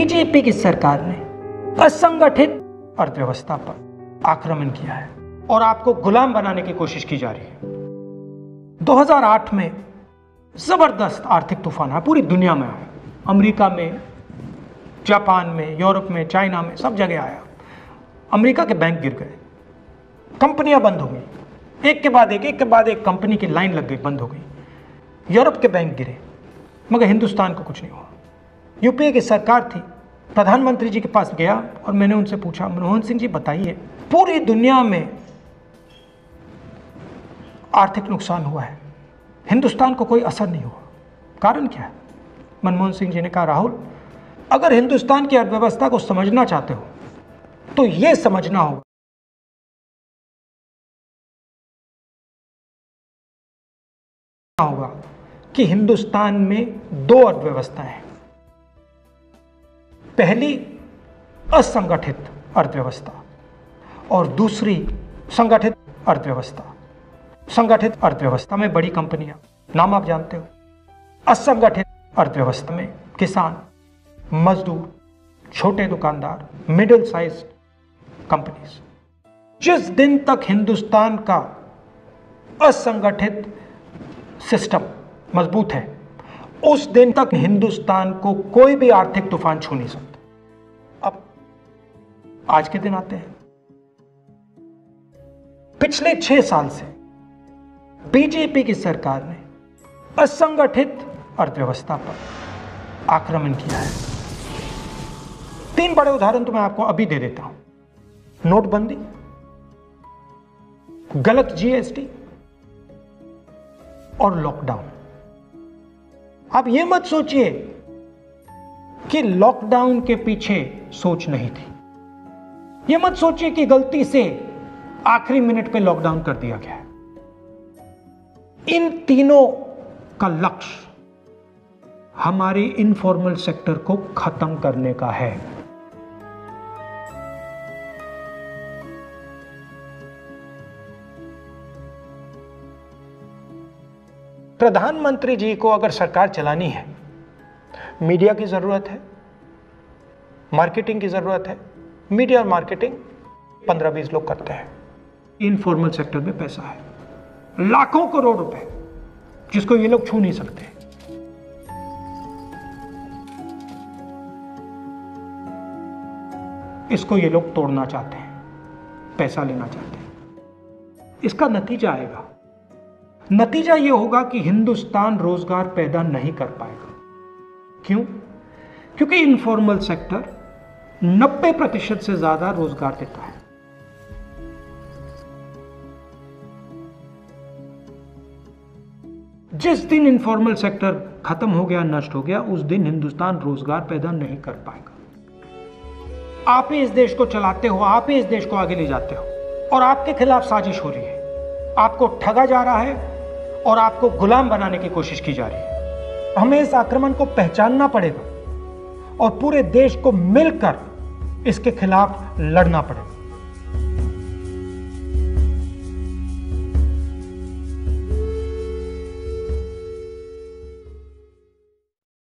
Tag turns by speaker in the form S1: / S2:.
S1: BJP की सरकार ने असंगठित अर्थव्यवस्था पर आक्रमण किया है और आपको गुलाम बनाने की कोशिश की जा रही है। 2008 में जबरदस्त आर्थिक तूफान आया, पूरी दुनिया में आया, अमेरिका में, जापान में, यूरोप में, चाइना में, सब जगह आया। अमेरिका के बैंक गिर गए, कंपनियां बंद हो गई, एक के बाद एक कंपनी की लाइन लग गई, बंद हो गई। यूरोप के बैंक गिरे, मगर हिंदुस्तान को कुछ नहीं हुआ। यूपीए की सरकार थी, प्रधानमंत्री जी के पास गया और मैंने उनसे पूछा, मनमोहन सिंह जी बताइए, पूरी दुनिया में आर्थिक नुकसान हुआ है, हिंदुस्तान को कोई असर नहीं हुआ, कारण क्या है? मनमोहन सिंह जी ने कहा, राहुल, अगर हिंदुस्तान की अर्थव्यवस्था को समझना चाहते हो तो यह समझना होगा कि हिंदुस्तान में दो अर्थव्यवस्थाएं हैं। पहली असंगठित अर्थव्यवस्था और दूसरी संगठित अर्थव्यवस्था। संगठित अर्थव्यवस्था में बड़ी कंपनियां, नाम आप जानते हो। असंगठित अर्थव्यवस्था में किसान, मजदूर, छोटे दुकानदार, मिडिल साइज कंपनीज। जिस दिन तक हिंदुस्तान का असंगठित सिस्टम मजबूत है, उस दिन तक हिंदुस्तान को कोई भी आर्थिक तूफान छू नहीं सकता। अब आज के दिन आते हैं। पिछले 6 साल से बीजेपी की सरकार ने असंगठित अर्थव्यवस्था पर आक्रमण किया है। 3 बड़े उदाहरण तो मैं आपको अभी दे देता हूं। नोटबंदी, गलत जीएसटी और लॉकडाउन। आप ये मत सोचिए कि लॉकडाउन के पीछे सोच नहीं थी। ये मत सोचिए कि गलती से आखिरी मिनट पे लॉकडाउन कर दिया गया है। इन तीनों का लक्ष्य हमारे इनफॉर्मल सेक्टर को खत्म करने का है। प्रधानमंत्री जी को अगर सरकार चलानी है, मीडिया की जरूरत है, मार्केटिंग की जरूरत है। मीडिया और मार्केटिंग 15-20 लोग करते हैं। इनफॉर्मल सेक्टर में पैसा है, लाखों करोड़ रुपए, जिसको ये लोग छू नहीं सकते। इसको ये लोग तोड़ना चाहते हैं, पैसा लेना चाहते हैं। इसका नतीजा आएगा। नतीजा यह होगा कि हिंदुस्तान रोजगार पैदा नहीं कर पाएगा। क्यों? क्योंकि इनफॉर्मल सेक्टर 90% से ज्यादा रोजगार देता है। जिस दिन इनफॉर्मल सेक्टर खत्म हो गया, नष्ट हो गया, उस दिन हिंदुस्तान रोजगार पैदा नहीं कर पाएगा। आप ही इस देश को चलाते हो, आप ही इस देश को आगे ले जाते हो और आपके खिलाफ साजिश हो रही है। आपको ठगा जा रहा है और आपको गुलाम बनाने की कोशिश की जा रही है। हमें इस आक्रमण को पहचानना पड़ेगा और पूरे देश को मिलकर इसके खिलाफ लड़ना पड़ेगा।